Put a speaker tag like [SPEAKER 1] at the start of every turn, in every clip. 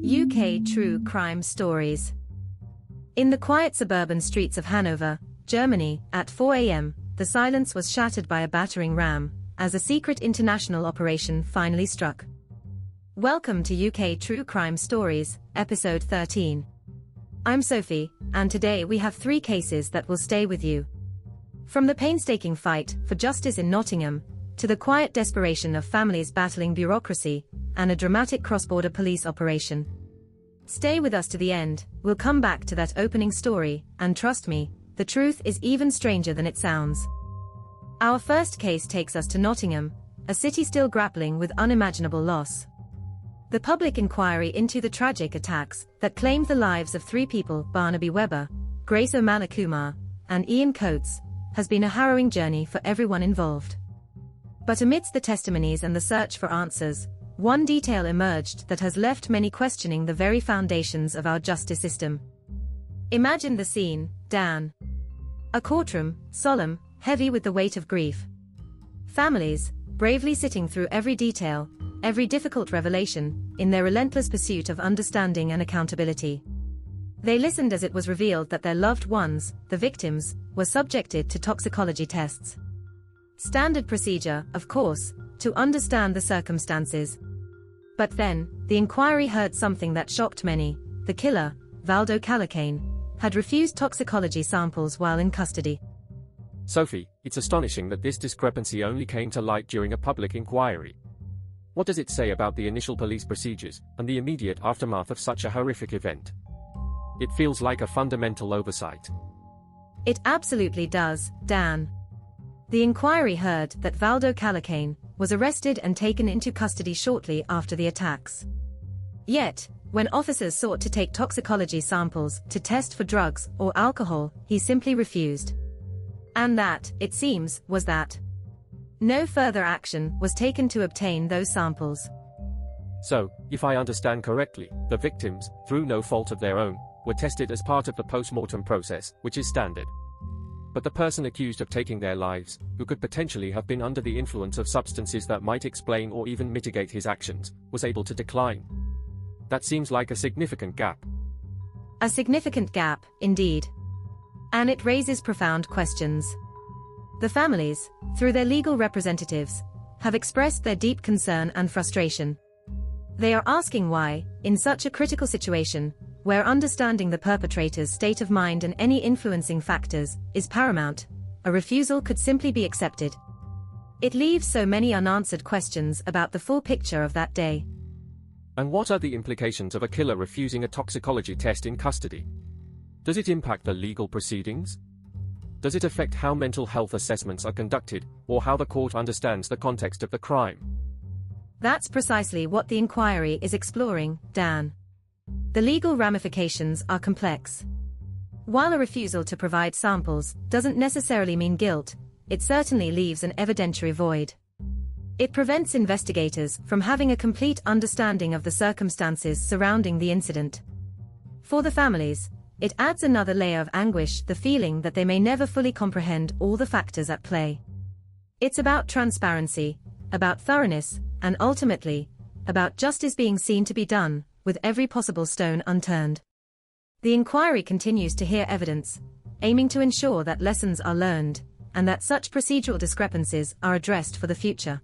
[SPEAKER 1] UK true crime stories. In the quiet suburban streets of Hanover, Germany, at 4 a.m., the silence was shattered by a battering ram, as a secret international operation finally struck. Welcome to UK True Crime Stories, Episode 13. I'm Sophie, and today we have 3 cases that will stay with you. From the painstaking fight for justice in Nottingham, to the quiet desperation of families battling bureaucracy, and a dramatic cross-border police operation. Stay with us to the end, we'll come back to that opening story, and trust me, the truth is even stranger than it sounds. Our first case takes us to Nottingham, a city still grappling with unimaginable loss. The public inquiry into the tragic attacks that claimed the lives of 3 people, Barnaby Webber, Grace O'Malley-Kumar, and Ian Coates, has been a harrowing journey for everyone involved. But amidst the testimonies and the search for answers, one detail emerged that has left many questioning the very foundations of our justice system. Imagine the scene, Dan. A courtroom, solemn, heavy with the weight of grief. Families, bravely sitting through every detail, every difficult revelation, in their relentless pursuit of understanding and accountability. They listened as it was revealed that their loved ones, the victims, were subjected to toxicology tests. Standard procedure, of course, to understand the circumstances. But then, the inquiry heard something that shocked many. The killer, Valdo Calacane, had refused toxicology samples while in custody.
[SPEAKER 2] Sophie, it's astonishing that this discrepancy only came to light during a public inquiry. What does it say about the initial police procedures and the immediate aftermath of such a horrific event? It feels like a fundamental oversight.
[SPEAKER 1] It absolutely does, Dan. The inquiry heard that Valdo Calacane was arrested and taken into custody shortly after the attacks. Yet, when officers sought to take toxicology samples to test for drugs or alcohol, he simply refused. And that, it seems, was that. No further action was taken to obtain those samples.
[SPEAKER 2] So, if I understand correctly, the victims, through no fault of their own, were tested as part of the post-mortem process, which is standard. But the person accused of taking their lives, who could potentially have been under the influence of substances that might explain or even mitigate his actions, was able to decline. That seems like a significant gap.
[SPEAKER 1] A significant gap, indeed. And it raises profound questions. The families, through their legal representatives, have expressed their deep concern and frustration. They are asking why, in such a critical situation, where understanding the perpetrator's state of mind and any influencing factors is paramount, a refusal could simply be accepted. It leaves so many unanswered questions about the full picture of that day.
[SPEAKER 2] And what are the implications of a killer refusing a toxicology test in custody? Does it impact the legal proceedings? Does it affect how mental health assessments are conducted, or how the court understands the context of the crime?
[SPEAKER 1] That's precisely what the inquiry is exploring, Dan. The legal ramifications are complex. While a refusal to provide samples doesn't necessarily mean guilt, it certainly leaves an evidentiary void. It prevents investigators from having a complete understanding of the circumstances surrounding the incident. For the families, it adds another layer of anguish, the feeling that they may never fully comprehend all the factors at play. It's about transparency, about thoroughness, and ultimately, about justice being seen to be done, with every possible stone unturned. The inquiry continues to hear evidence, aiming to ensure that lessons are learned, and that such procedural discrepancies are addressed for the future.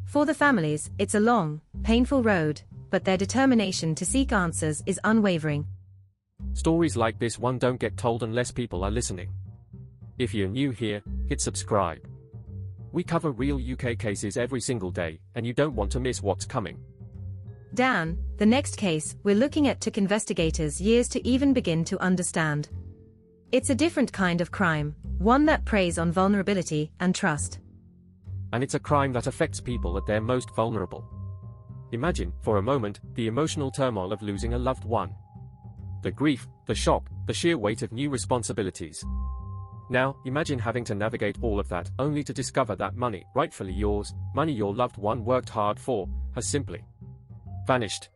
[SPEAKER 1] For the families, it's a long, painful road, but their determination to seek answers is unwavering.
[SPEAKER 2] Stories like this one don't get told unless people are listening. If you're new here, hit subscribe. We cover real UK cases every single day, and you don't want to miss what's coming.
[SPEAKER 1] Dan, the next case we're looking at took investigators years to even begin to understand. It's a different kind of crime, one that preys on vulnerability and trust.
[SPEAKER 2] And it's a crime that affects people at their most vulnerable. Imagine, for a moment, the emotional turmoil of losing a loved one. The grief, the shock, the sheer weight of new responsibilities. Now, imagine having to navigate all of that, only to discover that money, rightfully yours, money your loved one worked hard for, has simply vanished.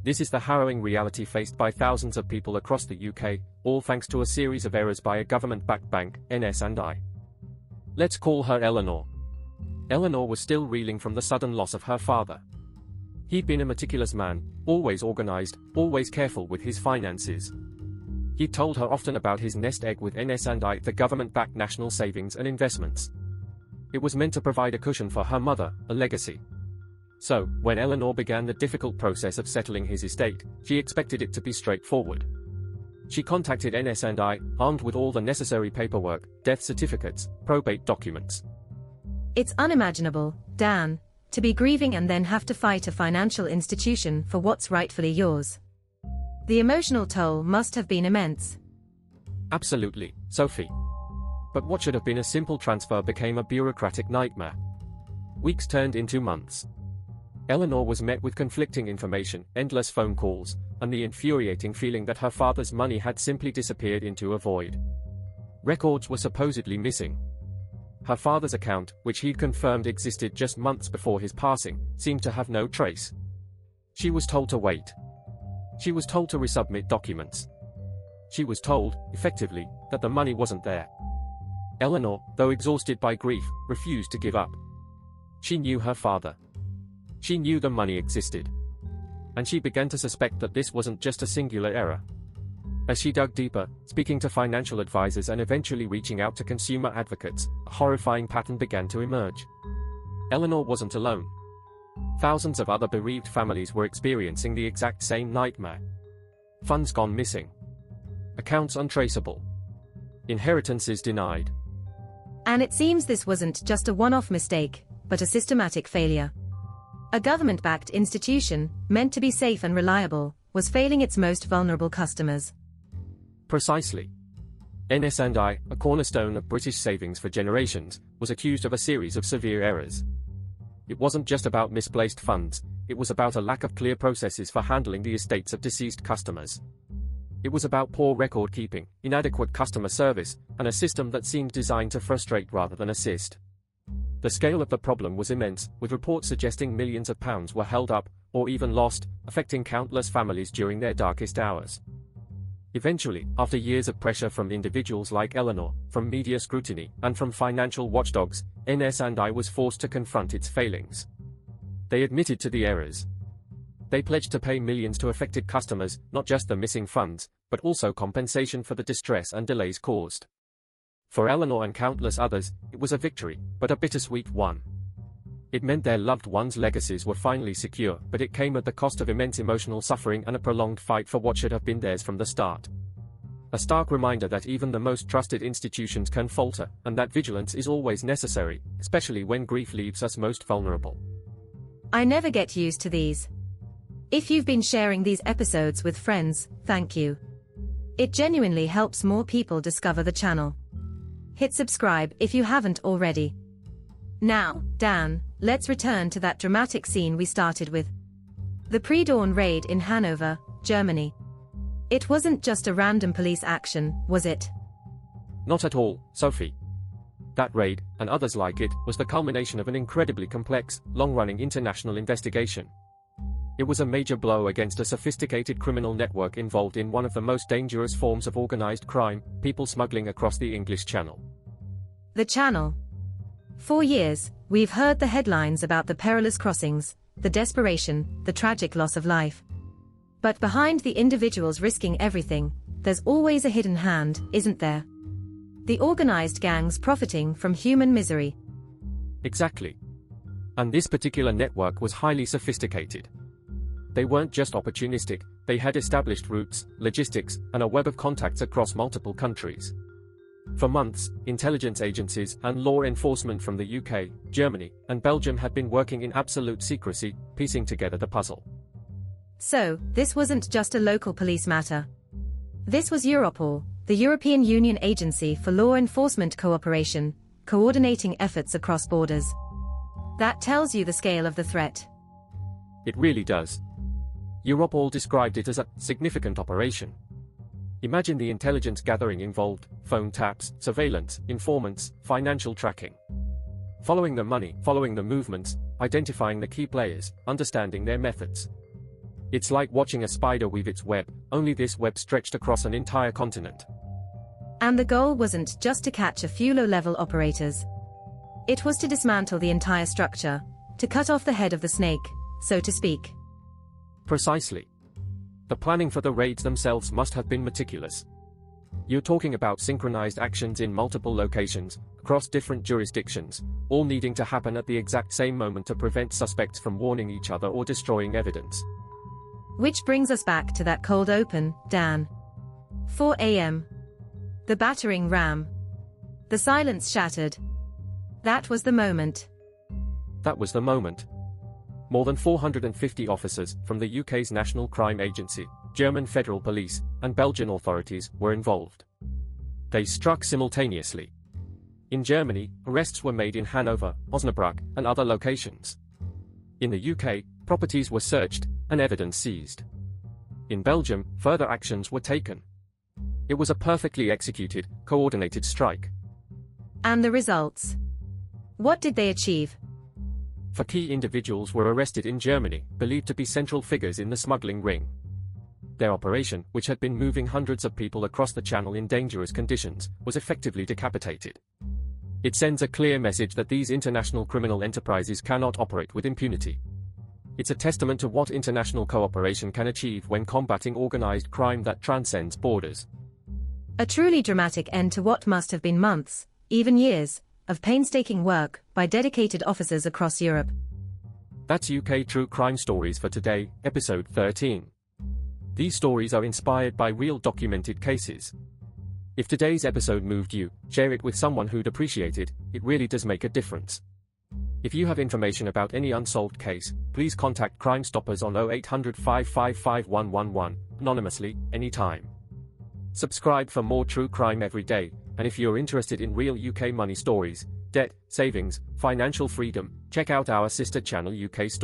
[SPEAKER 2] This is the harrowing reality faced by thousands of people across the UK, all thanks to a series of errors by a government-backed bank, NS&I. Let's call her Eleanor. Eleanor was still reeling from the sudden loss of her father. He'd been a meticulous man, always organized, always careful with his finances. He'd told her often about his nest egg with NS&I, the government-backed national savings and investments. It was meant to provide a cushion for her mother, a legacy. So, when Eleanor began the difficult process of settling his estate, she expected it to be straightforward. She contacted NS&I, armed with all the necessary paperwork, death certificates, probate documents.
[SPEAKER 1] It's unimaginable, Dan, to be grieving and then have to fight a financial institution for what's rightfully yours. The emotional toll must have been immense.
[SPEAKER 2] Absolutely, Sophie. But what should have been a simple transfer became a bureaucratic nightmare. Weeks turned into months. Eleanor was met with conflicting information, endless phone calls, and the infuriating feeling that her father's money had simply disappeared into a void. Records were supposedly missing. Her father's account, which he'd confirmed existed just months before his passing, seemed to have no trace. She was told to wait. She was told to resubmit documents. She was told, effectively, that the money wasn't there. Eleanor, though exhausted by grief, refused to give up. She knew her father. She knew the money existed. And she began to suspect that this wasn't just a singular error. As she dug deeper, speaking to financial advisors and eventually reaching out to consumer advocates, a horrifying pattern began to emerge. Eleanor wasn't alone. Thousands of other bereaved families were experiencing the exact same nightmare. Funds gone missing. Accounts untraceable. Inheritances denied.
[SPEAKER 1] And it seems this wasn't just a one-off mistake, but a systematic failure. A government-backed institution, meant to be safe and reliable, was failing its most vulnerable customers.
[SPEAKER 2] Precisely. NS&I, a cornerstone of British savings for generations, was accused of a series of severe errors. It wasn't just about misplaced funds, it was about a lack of clear processes for handling the estates of deceased customers. It was about poor record keeping, inadequate customer service, and a system that seemed designed to frustrate rather than assist. The scale of the problem was immense, with reports suggesting millions of pounds were held up, or even lost, affecting countless families during their darkest hours. Eventually, after years of pressure from individuals like Eleanor, from media scrutiny, and from financial watchdogs, NS&I was forced to confront its failings. They admitted to the errors. They pledged to pay millions to affected customers, not just the missing funds, but also compensation for the distress and delays caused. For Eleanor and countless others, it was a victory, but a bittersweet one. It meant their loved ones' legacies were finally secure, but it came at the cost of immense emotional suffering and a prolonged fight for what should have been theirs from the start. A stark reminder that even the most trusted institutions can falter, and that vigilance is always necessary, especially when grief leaves us most vulnerable.
[SPEAKER 1] I never get used to these. If you've been sharing these episodes with friends, thank you. It genuinely helps more people discover the channel. Hit subscribe if you haven't already. Now, Dan, let's return to that dramatic scene we started with. The pre-dawn raid in Hanover, Germany. It wasn't just a random police action, was it?
[SPEAKER 2] Not at all, Sophie. That raid, and others like it, was the culmination of an incredibly complex, long-running international investigation. It was a major blow against a sophisticated criminal network involved in one of the most dangerous forms of organized crime, people smuggling across the English Channel.
[SPEAKER 1] The Channel. For years, we've heard the headlines about the perilous crossings, the desperation, the tragic loss of life. But behind the individuals risking everything, there's always a hidden hand, isn't there? The organized gangs profiting from human misery.
[SPEAKER 2] Exactly. And this particular network was highly sophisticated. They weren't just opportunistic, they had established routes, logistics, and a web of contacts across multiple countries. For months, intelligence agencies and law enforcement from the UK, Germany, and Belgium had been working in absolute secrecy, piecing together the puzzle.
[SPEAKER 1] So, this wasn't just a local police matter. This was Europol, the European Union Agency for Law Enforcement Cooperation, coordinating efforts across borders. That tells you the scale of the threat.
[SPEAKER 2] It really does. Europol described it as a significant operation. Imagine the intelligence gathering involved: phone taps, surveillance, informants, financial tracking. Following the money, following the movements, identifying the key players, understanding their methods. It's like watching a spider weave its web, only this web stretched across an entire continent.
[SPEAKER 1] And the goal wasn't just to catch a few low-level operators. It was to dismantle the entire structure, to cut off the head of the snake, so to speak.
[SPEAKER 2] Precisely. The planning for the raids themselves must have been meticulous. You're talking about synchronized actions in multiple locations, across different jurisdictions, all needing to happen at the exact same moment to prevent suspects from warning each other or destroying evidence.
[SPEAKER 1] Which brings us back to that cold open, Dan. 4 a.m. The battering ram. The silence shattered. That was the moment.
[SPEAKER 2] That was the moment. More than 450 officers from the UK's National Crime Agency, German Federal Police, and Belgian authorities were involved. They struck simultaneously. In Germany, arrests were made in Hanover, Osnabrück, and other locations. In the UK, properties were searched, and evidence seized. In Belgium, further actions were taken. It was a perfectly executed, coordinated strike.
[SPEAKER 1] And the results? What did they achieve?
[SPEAKER 2] 4 key individuals were arrested in Germany, believed to be central figures in the smuggling ring. Their operation, which had been moving hundreds of people across the channel in dangerous conditions, was effectively decapitated. It sends a clear message that these international criminal enterprises cannot operate with impunity. It's a testament to what international cooperation can achieve when combating organized crime that transcends borders.
[SPEAKER 1] A truly dramatic end to what must have been months, even years, of painstaking work by dedicated officers across Europe.
[SPEAKER 2] That's UK True Crime Stories for today, episode 13. These stories are inspired by real documented cases. If today's episode moved you, share it with someone who'd appreciate it. It really does make a difference. If you have information about any unsolved case, please contact Crime Stoppers on 0800 555 111, anonymously, anytime. Subscribe for more true crime every day, and if you're interested in real UK money stories, debt, savings, financial freedom, check out our sister channel UK Stories.